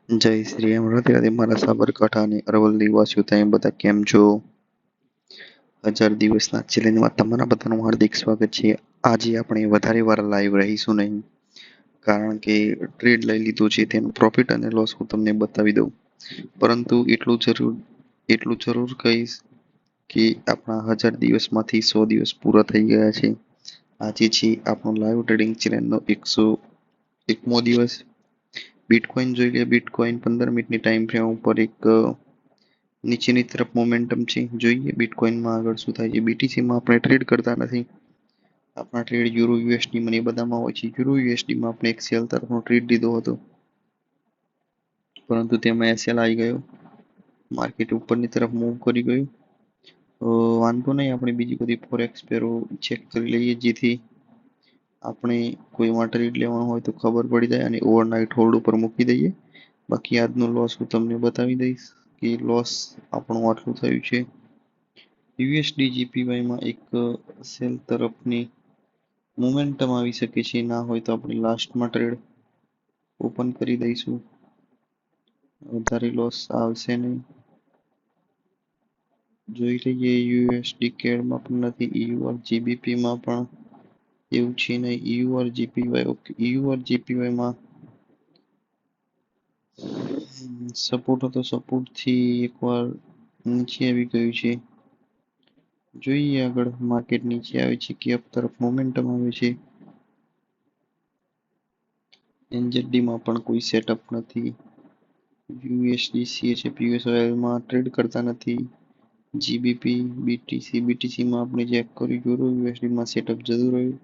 જય શ્રી રામ. રાધે રાધે મારા સાબરકાંઠા અને અરવલ્લી વાસીઓ તમે બધા કેમ છો? 1000 દિવસના ચેલેન્જમાં તમારા બધાનું હાર્દિક સ્વાગત છે. આજે આપણે વધારે વાર લાઈવ રહીશું નહીં, કારણ કે ટ્રેડ લઈ લીધું છે તેનું પ્રોફિટ અને લોસ હું તમને બતાવી દઉં. પરંતુ એટલું જરૂર કહીશ કે આપણા 1000 દિવસમાંથી 100 દિવસ પૂરા થઈ ગયા છે. આજે છે આપણો લાઈવ ટ્રેડિંગ ચેલેન્જનો 101મો દિવસ. બિટકોઇન જોઈ લે. બિટકોઇન 15 મિનિટની ટાઈમ ફ્રેમ ઉપર એક નીચેની તરફ મોમેન્ટમ છે. જોઈએ બિટકોઇનમાં આગળ શું થાય છે. બીટીસીમાં આપણે ટ્રેડ કરતા નથી. આપણા ટ્રેડ યુરો યુએસડી મને બધામાં હોય છે. યુરો યુએસડીમાં આપણે એક સેલ તરફનો ટ્રેડ લીધો હતો, પરંતુ તેમાં એસએલ આવી ગયો. માર્કેટ ઉપરની તરફ મૂવ કરી ગયું. વાંધો નહીં, આપણે બીજી બધી ફોરેક્સ પેરો ચેક કરી લઈએ, જેથી આપણે કોઈમાં ટ્રેડ લેવાનું હોય તો ખબર પડી જાય અને ઓવરનાઇટ હોલ્ડ ઉપર મૂકી દઈએ. બાકી આજનો લોસ હું તમને બતાવી દઈશ કે લોસ આપણું આટલું થયું છે. યુએસડી જીપીવાયમાં એક સેલ તરફની મોમેન્ટમ આવી શકે છે. ના હોય તો આપણે લાસ્ટમાં ટ્રેડ ઓપન કરી દઈશું. વધારે લોસ આવશે નહીં. જોઈ લઈએ. યુએસડી કેડમાં પણ નથી. ઈયુઆર જીબીપીમાં પણ એવું છે નહીં. ઈયુઆર જીપીવાય ઓકે. ઈયુઆર જીપીવાયમાં સપોર્ટ હતો, સપોર્ટથી એકવાર નીચે આવી ગયું છે. જોઈએ આગળ માર્કેટ નીચે આવે છે કે અપ તરફ મોમેન્ટમ આવે છે. એનઝેડડીમાં પણ કોઈ સેટઅપ નથી. યુએસડી સીએચએફ યુએસઓએલમાં ટ્રેડ કરતા નથી. જીબીપી બીટીસીમાં આપણે ચેક કર્યું. યુરો યુએસડીમાં સેટઅપ જતું રહ્યું.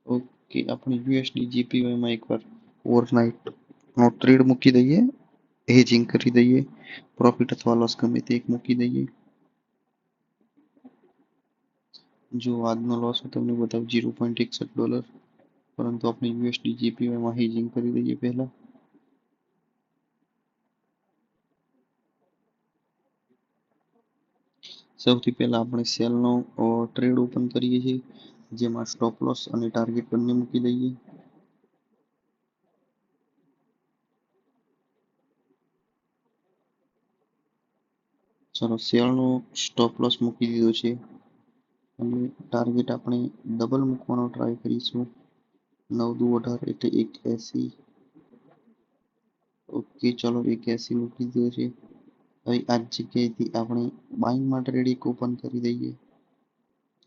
ઓકે, આપણે યુએસડી જીપીવાયમાં એકવાર ઓવરનાઇટનો ટ્રેડ મૂકી દઈએ, હેજિંગ કરી દઈએ. પ્રોફિટ અથવા લોસ ગમે તે એક મૂકી દઈએ. જો આજનો લોસ હું તમને બતાવું $0.61, પરંતુ આપણે યુએસડી જીપીવાયમાં હેજિંગ કરી દઈએ પહેલા. સૌથી પહેલા આપણે સેલનો ટ્રેડ ઓપન કરીએ છીએ, જેમાં સ્ટોપ લોસ અને ટાર્ગેટ બંને મૂકી દઈએ. ચલો, સેલનો સ્ટોપ લોસ મૂકી દીધો છે અને ટાર્ગેટ આપણે ડબલ મૂકવાનો ટ્રાય કરીશું. 9 દુ 18 એટલે 180. ઓકે, ચલો 180 મૂકી દીધો છે. હવે આ જગ્યાએથી આપણે બાઇંગમાં ટ્રેડ એક ઓપન કરી દઈએ.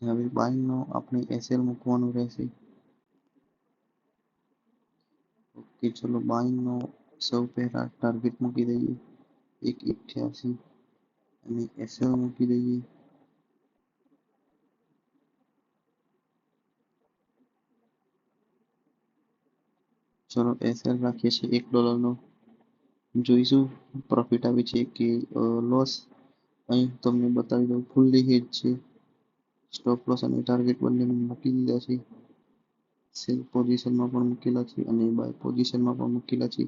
હવે બાઇંગનો આપણે એસએલ મૂકવાનું રહેશે. ઓકે, ચલો બાઇંગનો સૌ પહેલા ટાર્ગેટ મૂકી દઈએ 188 અને એસએલ મૂકી દઈએ. ચલો એસએલ રાખીએ છીએ $1. જોઈશું પ્રોફિટ આવે છે કે લોસ. અહીં તમને બતાવી દઉં, ફૂલ્લી હેજ છે. સ્ટોપ લોસ અને ટાર્ગેટ બંને મૂકી દીધા છે. સેલ પોઝિશનમાં પણ મૂકેલા છે અને બાય પોઝિશનમાં પણ મૂકેલા છે.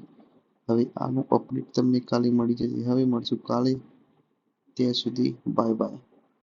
હવે આનું અપડેટ તમને કાલે મળી જશે. હવે મળશું કાલે. ત્યાં સુધી બાય બાય.